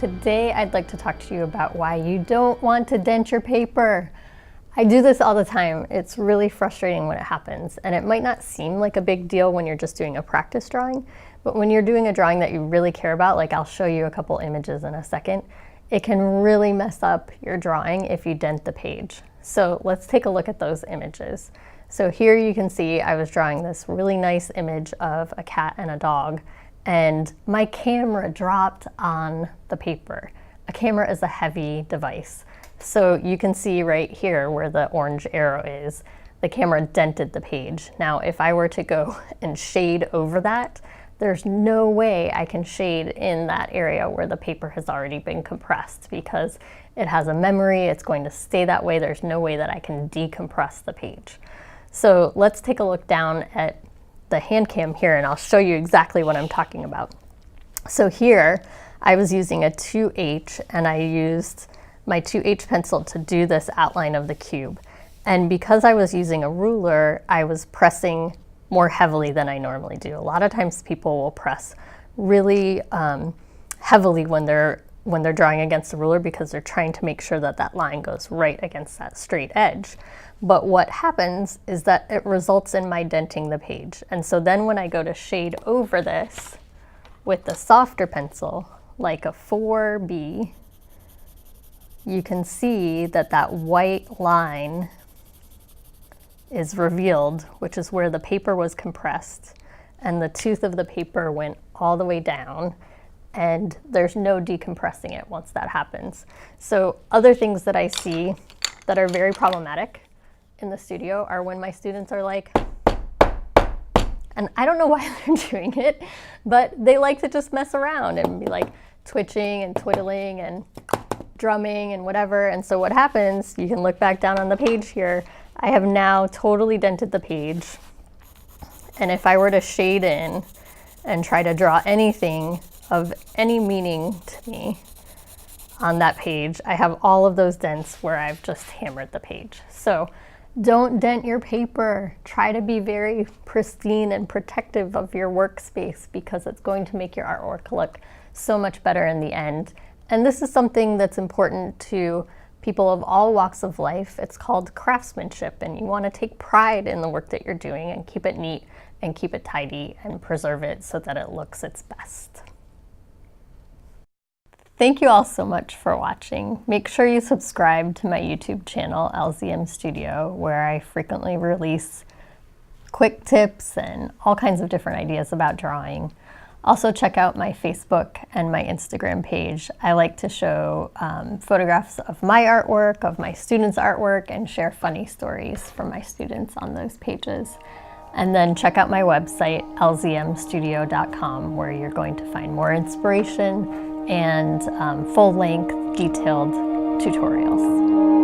today I'd like to talk to you about why you don't want to dent your paper. I do this all the time. It's really frustrating when it happens, and it might not seem like a big deal when you're just doing a practice drawing, but when you're doing a drawing that you really care about, like I'll show you a couple images in a second, it can really mess up your drawing if you dent the page. So let's take a look at those images. So here you can see I was drawing this really nice image of a cat and a dog, and my camera dropped on the paper. A camera is a heavy device. So you can see right here where the orange arrow is, the camera dented the page. Now, if I were to go and shade over that, there's no way I can shade in that area where the paper has already been compressed because it has a memory, it's going to stay that way. There's no way that I can decompress the page. So let's take a look down at the Handcam here and I'll show you exactly what I'm talking about. So here I was using a 2H and I used my 2H pencil to do this outline of the cube. And because I was using a ruler, I was pressing more heavily than I normally do. A lot of times people will press really heavily when they're drawing against the ruler because they're trying to make sure that that line goes right against that straight edge. But what happens is that it results in my denting the page. And so then when I go to shade over this with the softer pencil, like a 4B, you can see that that white line is revealed, which is where the paper was compressed and the tooth of the paper went all the way down, and there's no decompressing it once that happens. So other things that I see that are very problematic in the studio are when my students are like, and I don't know why they're doing it, but they like to just mess around and be like twitching and twiddling and drumming and whatever. And so what happens, you can look back down on the page here, I have now totally dented the page. And if I were to shade in and try to draw anything of any meaning to me on that page, I have all of those dents where I've just hammered the page. So don't dent your paper. Try to be very pristine and protective of your workspace because it's going to make your artwork look so much better in the end. And this is something that's important to people of all walks of life. It's called craftsmanship, and you want to take pride in the work that you're doing and keep it neat and keep it tidy and preserve it so that it looks its best. Thank you all so much for watching. Make sure you subscribe to my YouTube channel, LZM Studio, where I frequently release quick tips and all kinds of different ideas about drawing. Also check out my Facebook and my Instagram page. I like to show photographs of my artwork, of my students' artwork, and share funny stories from my students on those pages. And then check out my website, lzmstudio.com, where you're going to find more inspiration and full-length, detailed tutorials.